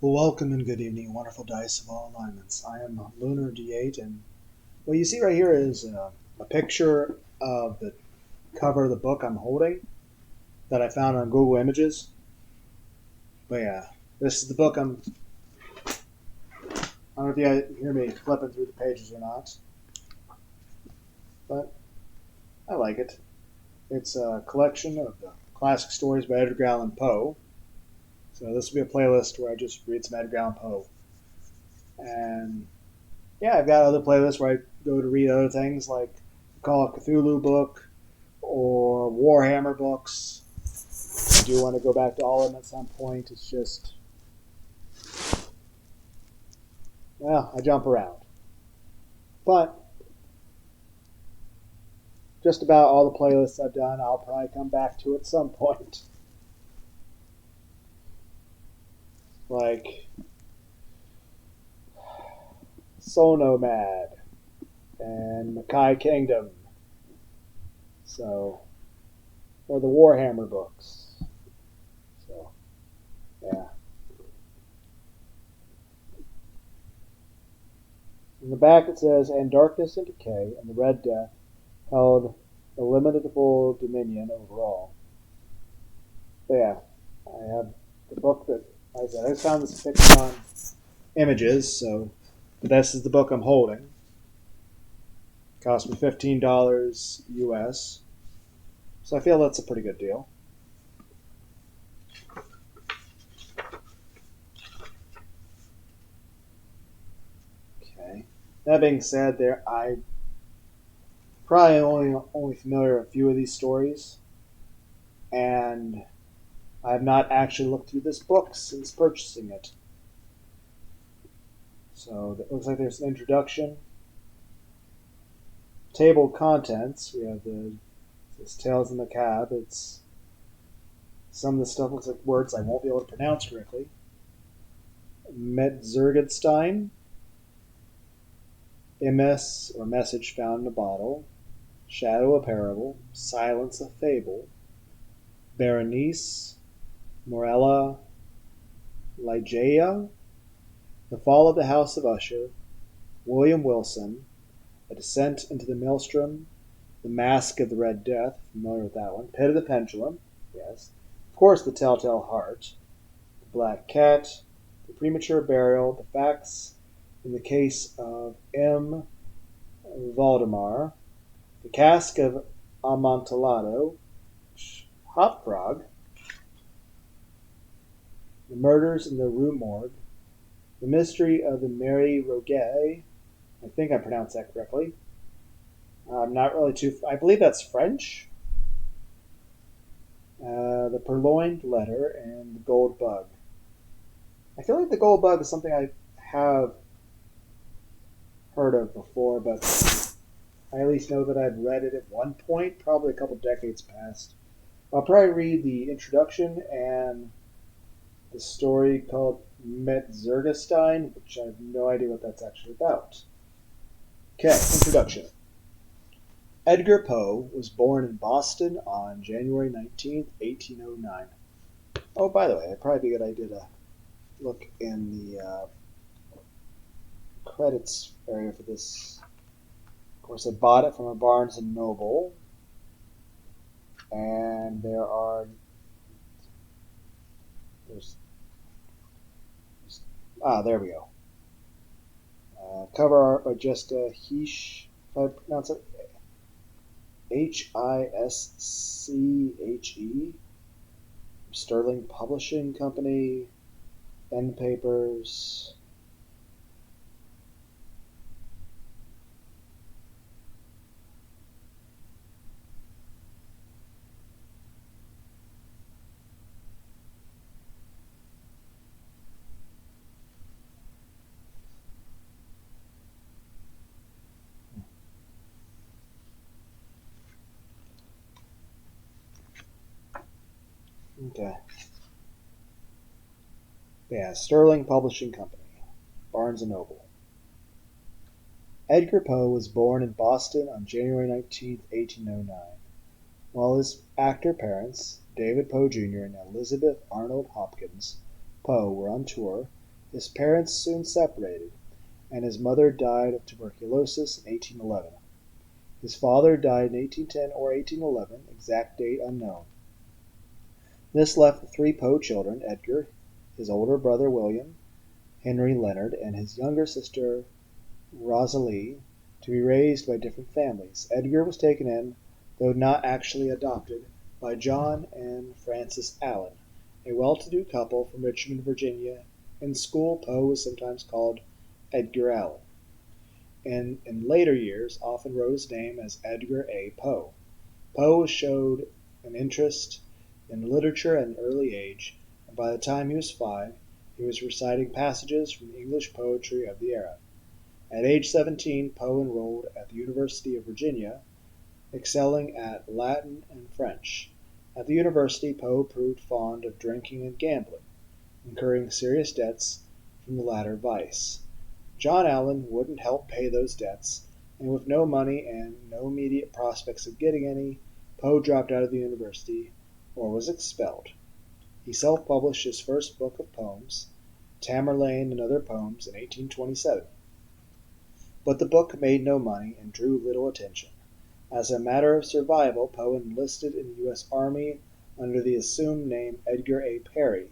Well, welcome and good evening, wonderful dice of all alignments. I am Lunar D8, and what you see right here is a picture of the cover of the book I'm holding that I found on Google Images. But yeah, this is the book I don't know if you guys hear me flipping through the pages or not, but I like it. It's a collection of the classic stories by Edgar Allan Poe. So this will be a playlist where I just read some Edgar Allan Poe. And yeah, I've got other playlists where I go to read other things like the Call of Cthulhu book or Warhammer books. I do want to go back to all of them at some point. It's just, well, I jump around. But just about all the playlists I've done, I'll probably come back to at some point. Like Soul Nomad and Mackay Kingdom. So, or the Warhammer books. So, yeah. In the back it says, and darkness and decay and the Red Death held illimitable dominion over all. But yeah, I have the book that like I said. I just found this picture on images, so but this is the book I'm holding. It cost me $15 US, so I feel that's a pretty good deal. Okay. That being said, I probably only familiar with a few of these stories, and I have not actually looked through this book since purchasing it. So it looks like there's an introduction, table of contents. We have this Tales of the Macabre. It's some of the stuff looks like words I won't be able to pronounce correctly. Metzgergenstein, MS or message found in a bottle, Shadow of Parable, Silence of Fable, Berenice, Morella, Ligeia, The Fall of the House of Usher, William Wilson, A Descent into the Maelstrom, The Mask of the Red Death, familiar with that one, Pit of the Pendulum, yes, of course, The Telltale Heart, The Black Cat, The Premature Burial, The Facts in the Case of M. Valdemar, The Cask of Amontillado, Hop Frog, The Murders in the Rue Morgue, The Mystery of the Mary Roget, I think I pronounced that correctly. I'm not really too. I believe that's French. The Purloined Letter and the Gold Bug. I feel like the Gold Bug is something I have heard of before, but I at least know that I've read it at one point, probably a couple decades past. I'll probably read the introduction and the story called Metzgergenstein, which I have no idea what that's actually about. Okay, introduction. Edgar Poe was born in Boston on January 19th, 1809. Oh, by the way, it'd probably be a good idea to look in the credits area for this. Of course, I bought it from a Barnes and Noble, and there we go. Cover art by Jessica Hische, if I pronounce it Hische, Sterling Publishing Company, End Papers. Okay. Yeah, Sterling Publishing Company, Barnes and Noble. Edgar Poe was born in Boston on January 19th, 1809. While his actor parents, David Poe Jr. and Elizabeth Arnold Hopkins Poe, were on tour, His parents soon separated, and his mother died of tuberculosis in 1811. His father died in 1810 or 1811, exact date unknown. This left the three Poe children, Edgar, his older brother William, Henry Leonard, and his younger sister Rosalie, to be raised by different families. Edgar was taken in, though not actually adopted, by John and Frances Allan, a well-to-do couple from Richmond, Virginia. In school, Poe was sometimes called Edgar Allan, and in later years often wrote his name as Edgar A. Poe. Poe showed an interest in literature at an early age, and by the time he was 5, he was reciting passages from the English poetry of the era. At age 17, Poe enrolled at the University of Virginia, excelling at Latin and French. At the university, Poe proved fond of drinking and gambling, incurring serious debts from the latter vice. John Allan wouldn't help pay those debts, and with no money and no immediate prospects of getting any, Poe dropped out of the university or was expelled. He self-published his first book of poems, Tamerlane and Other Poems, in 1827. But the book made no money and drew little attention. As a matter of survival, Poe enlisted in the U.S. Army under the assumed name Edgar A. Perry.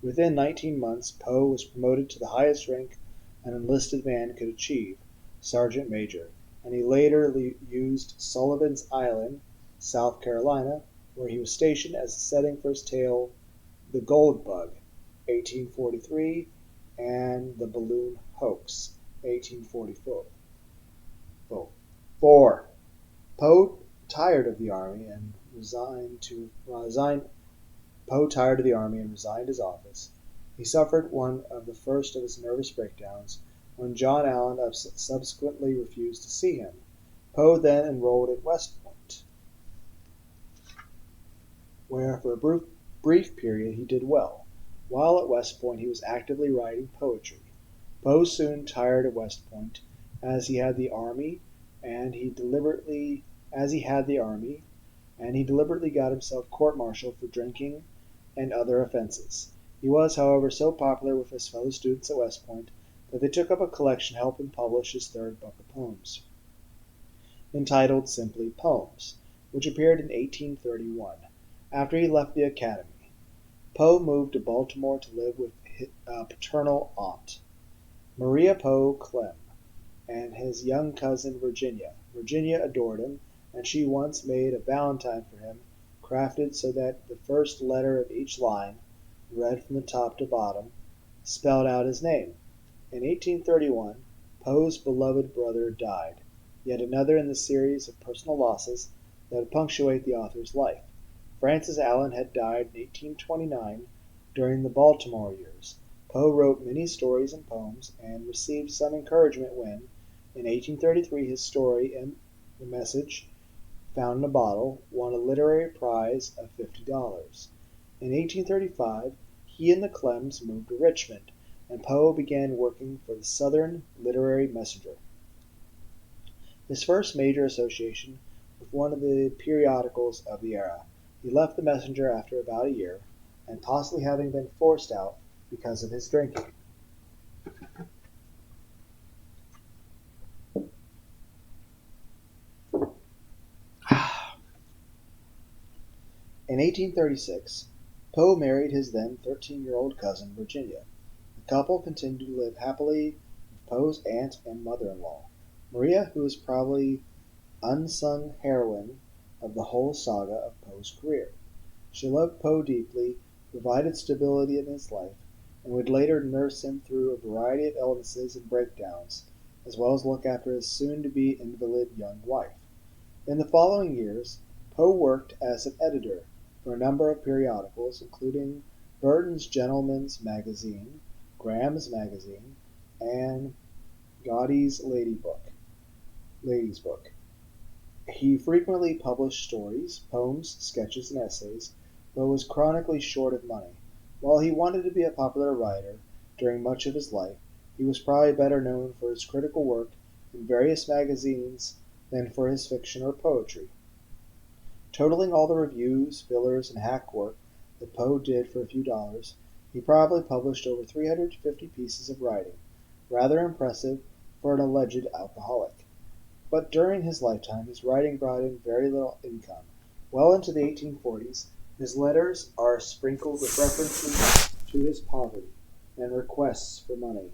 Within 19 months, Poe was promoted to the highest rank an enlisted man could achieve, sergeant major, and he later used Sullivan's Island, South Carolina, where he was stationed as a setting for his tale The Gold Bug, 1843, and The Balloon Hoax, 1844. 4. Poe tired of the army and resigned his office. He suffered one of the first of his nervous breakdowns when John Allan subsequently refused to see him. Poe then enrolled at West Point, where for a brief period he did well. While at West Point, he was actively writing poetry. Poe soon tired of West Point, as he had the army, and he deliberately got himself court-martialed for drinking and other offenses. He was, however, so popular with his fellow students at West Point that they took up a collection to help him publish his third book of poems, entitled simply Poems, which appeared in 1831, after he left the academy. Poe moved to Baltimore to live with his paternal aunt, Maria Poe Clem, and his young cousin Virginia. Virginia adored him, and she once made a valentine for him, crafted so that the first letter of each line, read from the top to bottom, spelled out his name. In 1831, Poe's beloved brother died, yet another in the series of personal losses that would punctuate the author's life. Frances Allan had died in 1829 during the Baltimore years. Poe wrote many stories and poems and received some encouragement when, in 1833, his story, The Message Found in a Bottle, won a literary prize of $50. In 1835, he and the Clems moved to Richmond, and Poe began working for the Southern Literary Messenger, his first major association with one of the periodicals of the era. He left the Messenger after about a year, and possibly having been forced out because of his drinking. In 1836, Poe married his then 13-year-old cousin, Virginia. The couple continued to live happily with Poe's aunt and mother-in-law, Maria, who is probably unsung heroine of the whole saga of Poe's career. She loved Poe deeply, provided stability in his life, and would later nurse him through a variety of illnesses and breakdowns, as well as look after his soon-to-be invalid young wife. In the following years, Poe worked as an editor for a number of periodicals, including Burton's Gentleman's Magazine, Graham's Magazine, and Godey's Lady's Book. He frequently published stories, poems, sketches, and essays, but was chronically short of money. While he wanted to be a popular writer during much of his life, he was probably better known for his critical work in various magazines than for his fiction or poetry. Totaling all the reviews, fillers, and hack work that Poe did for a few dollars, He probably published over 350 pieces of writing, rather impressive for an alleged alcoholic. But during his lifetime his writing brought in very little income. Well into the 1840s, his letters are sprinkled with references to his poverty and requests for money.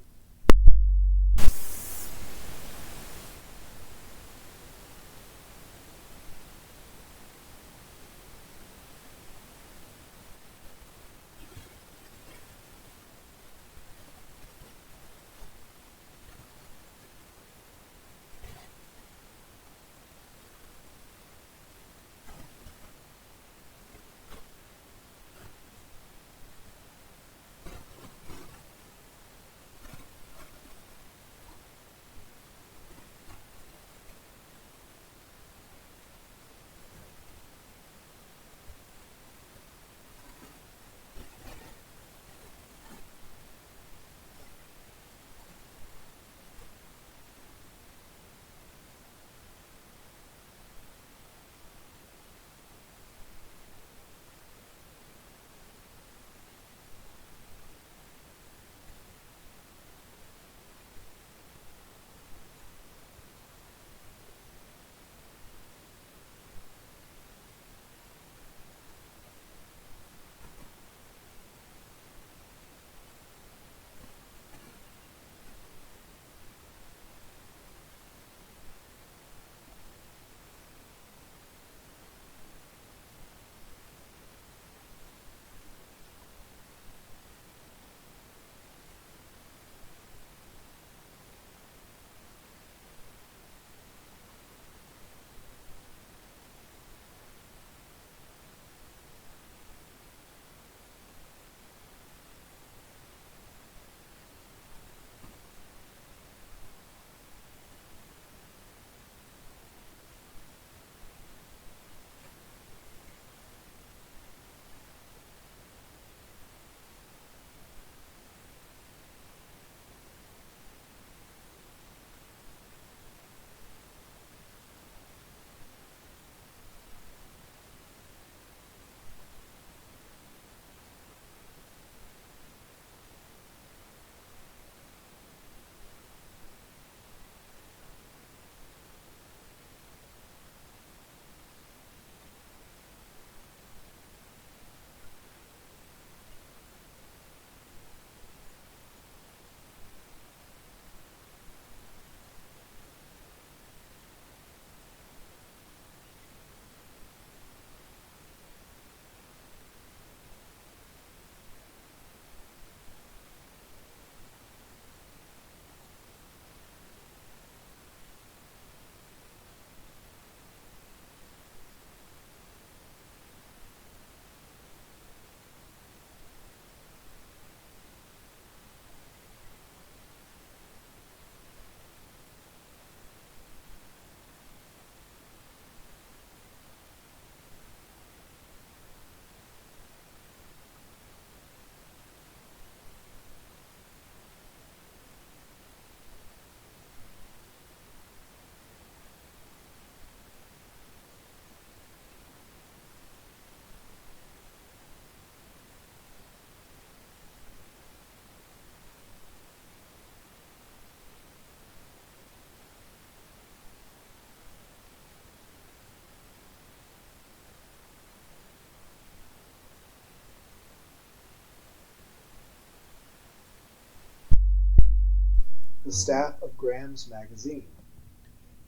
The staff of Graham's magazine.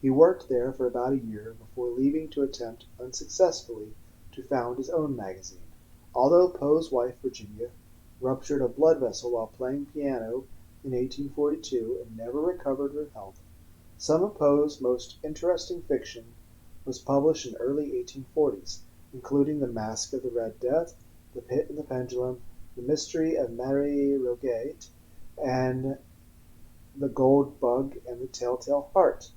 He worked there for about a year before leaving to attempt unsuccessfully to found his own magazine. Although Poe's wife Virginia ruptured a blood vessel while playing piano in 1842 and never recovered her health, some of Poe's most interesting fiction was published in early 1840s, including The Masque of the Red Death, The Pit and the Pendulum, The Mystery of Marie Roget, and The Gold Bug and the Telltale Heart.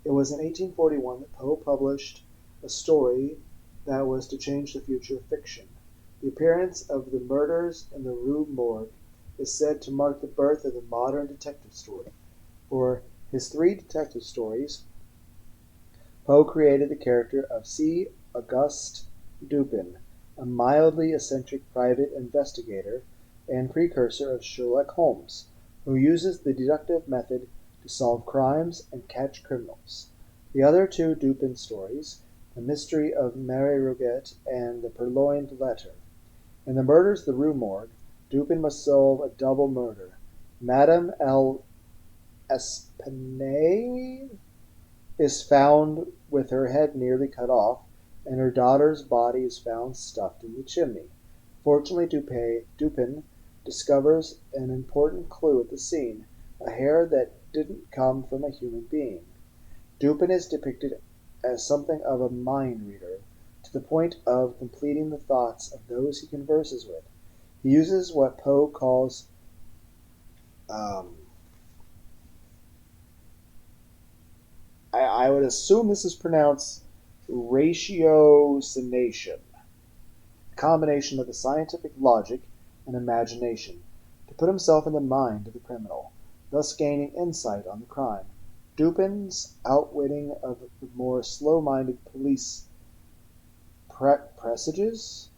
It was in 1841 that Poe published a story that was to change the future of fiction. The appearance of the murders in the Rue Morgue is said to mark the birth of the modern detective story. For his three detective stories, Poe created the character of C. Auguste Dupin, a mildly eccentric private investigator and precursor of Sherlock Holmes, who uses the deductive method to solve crimes and catch criminals. The other two Dupin stories, The Mystery of Mary Roget and The Purloined Letter. In The Murders of the Rue Morgue, Dupin must solve a double murder. Madame L'Espanaye is found with her head nearly cut off, and her daughter's body is found stuffed in the chimney. Fortunately, Dupin discovers an important clue at the scene, a hair that didn't come from a human being. Dupin is depicted as something of a mind reader, to the point of completing the thoughts of those he converses with. He uses what Poe calls um, I would assume this is pronounced ratiocination, a combination of the scientific logic and imagination, to put himself in the mind of the criminal, thus gaining insight on the crime. Dupin's outwitting of the more slow-minded police presages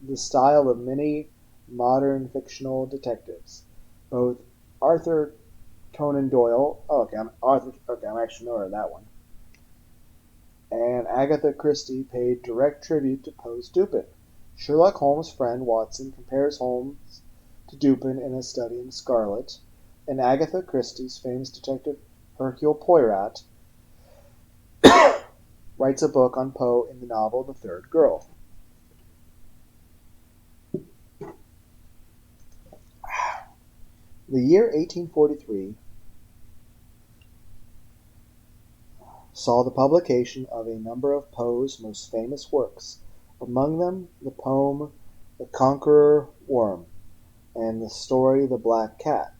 the style of many modern fictional detectives. Both Arthur Conan Doyle, I'm actually familiar with that one, and Agatha Christie paid direct tribute to Poe's Dupin. Sherlock Holmes' friend Watson compares Holmes to Dupin in A Study in Scarlet, and Agatha Christie's famous detective Hercule Poirot writes a book on Poe in the novel The Third Girl. The year 1843 saw the publication of a number of Poe's most famous works, among them the poem The Conqueror Worm and the story The Black Cat.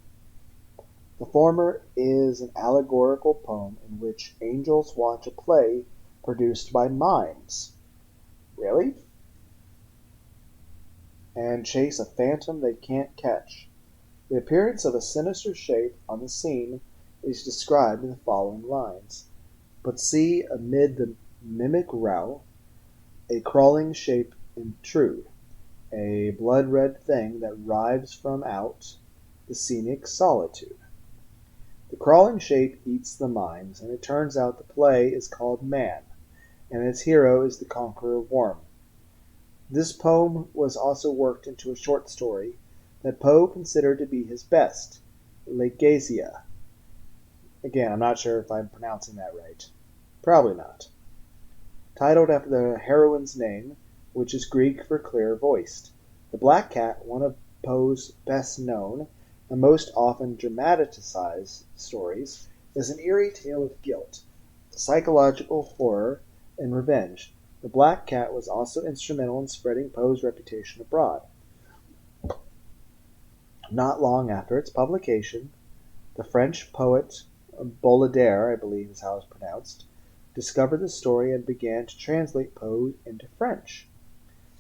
The former is an allegorical poem in which angels watch a play produced by mimes. Really? And chase a phantom they can't catch. The appearance of a sinister shape on the scene is described in the following lines. But see, amid the mimic row, a crawling shape intrude, a blood-red thing that rives from out the scenic solitude. The crawling shape eats the mimes, and it turns out the play is called Man, and its hero is the Conqueror Worm. This poem was also worked into a short story that Poe considered to be his best, Legacia. Again, I'm not sure if I'm pronouncing that right. Probably not. Titled after the heroine's name, which is Greek for clear-voiced. The Black Cat, one of Poe's best known and most often dramatized stories, is an eerie tale of guilt, psychological horror, and revenge. The Black Cat was also instrumental in spreading Poe's reputation abroad. Not long after its publication, the French poet Baudelaire, I believe is how it's pronounced, discovered the story and began to translate Poe into French.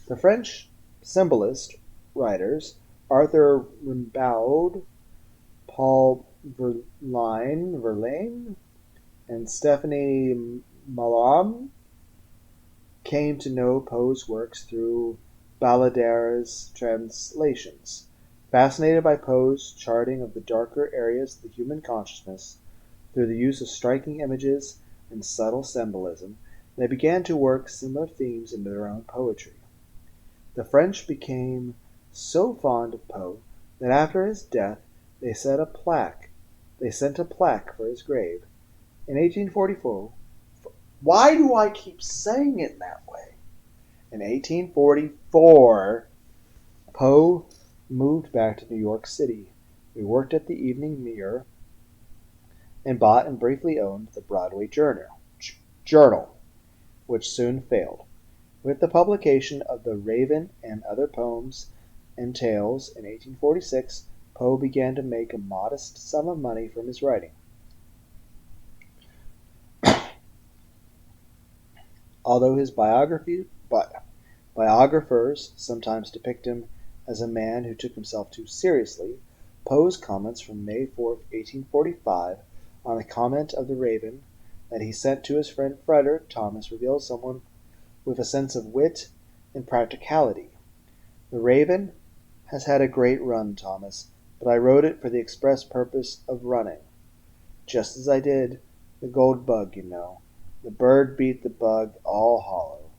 The French symbolist writers Arthur Rimbaud, Paul Verlaine, and Stephanie Mallarme came to know Poe's works through Baudelaire's translations. Fascinated by Poe's charting of the darker areas of the human consciousness through the use of striking images and subtle symbolism, they began to work similar themes into their own poetry. The French became so fond of Poe that after his death they sent a plaque for his grave. In 1844, why do I keep saying it that way? In 1844, Poe moved back to New York City. He worked at the Evening Mirror and bought and briefly owned the Broadway Journal, which soon failed. With the publication of The Raven and Other Poems and Tales in 1846, Poe began to make a modest sum of money from his writing. Although his biographers sometimes depict him as a man who took himself too seriously, Poe's comments from May 4, 1845, on a comment of The Raven that he sent to his friend Frederick Thomas reveals someone with a sense of wit and practicality. The Raven has had a great run, Thomas, but I wrote it for the express purpose of running. Just as I did the gold bug, you know. The bird beat the bug all hollow.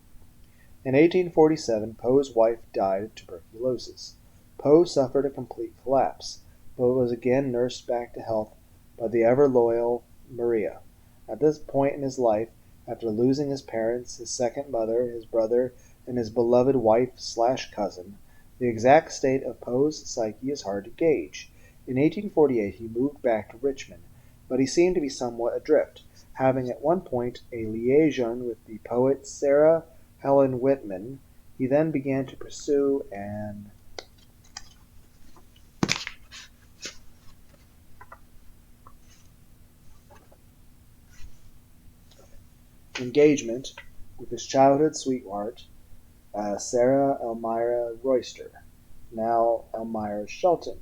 In 1847, Poe's wife died of tuberculosis. Poe suffered a complete collapse, but was again nursed back to health by the ever-loyal Maria. At this point in his life, after losing his parents, his second mother, his brother, and his beloved wife/cousin, the exact state of Poe's psyche is hard to gauge. In 1848 he moved back to Richmond, but he seemed to be somewhat adrift, having at one point a liaison with the poet Sarah Helen Whitman. He then began to pursue an engagement with his childhood sweetheart, Sarah Elmira Royster, now Elmira Shelton,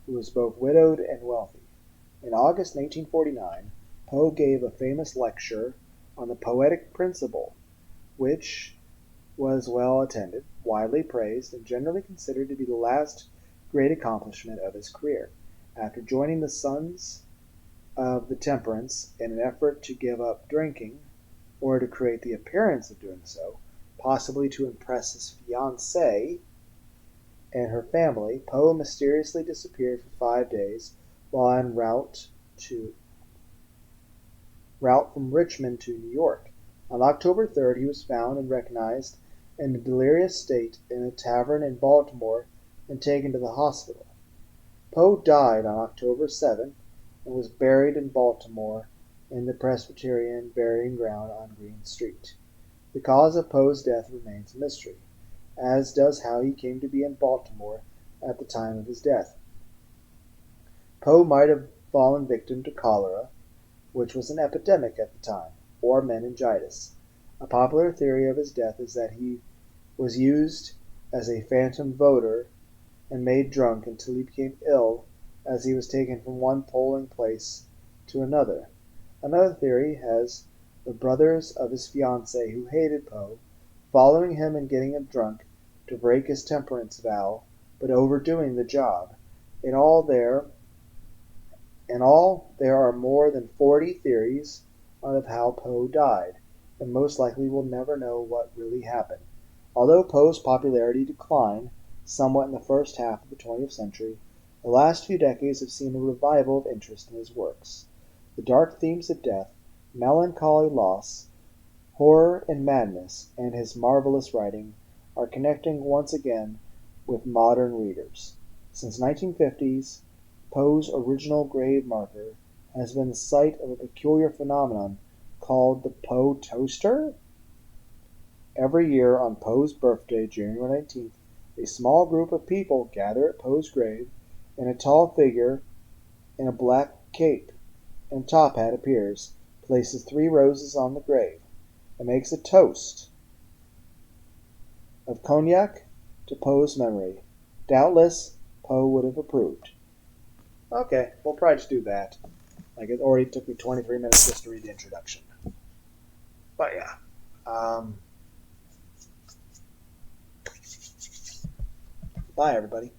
who was both widowed and wealthy. In August 1849, Poe gave a famous lecture on the poetic principle, which was well attended, widely praised, and generally considered to be the last great accomplishment of his career. After joining the Sons of the Temperance in an effort to give up drinking, or to create the appearance of doing so, possibly to impress his fiancée and her family, Poe mysteriously disappeared for 5 days while en route from Richmond to New York. On October 3rd he was found and recognized in a delirious state in a tavern in Baltimore and taken to the hospital. Poe died on October 7th and was buried in Baltimore in the Presbyterian burying ground on Green Street. The cause of Poe's death remains a mystery, as does how he came to be in Baltimore at the time of his death. Poe might have fallen victim to cholera, which was an epidemic at the time, or meningitis. A popular theory of his death is that he was used as a phantom voter and made drunk until he became ill as he was taken from one polling place to another. Another theory has the brothers of his fiancée who hated Poe, following him and getting him drunk to break his temperance vow, but overdoing the job. In all, there are more than 40 theories of how Poe died, and most likely we'll never know what really happened. Although Poe's popularity declined somewhat in the first half of the 20th century, the last few decades have seen a revival of interest in his works. The dark themes of death, melancholy loss, horror and madness, and his marvelous writing are connecting once again with modern readers. Since 1950s, Poe's original grave marker has been the site of a peculiar phenomenon called the Poe Toaster. Every year on Poe's birthday, January 19th, a small group of people gather at Poe's grave, and a tall figure in a black cape and top hat appears, places 3 roses on the grave, and makes a toast of cognac to Poe's memory. Doubtless, Poe would have approved. Okay, we'll probably just do that. Like, it already took me 23 minutes just to read the introduction. But yeah. Bye, everybody.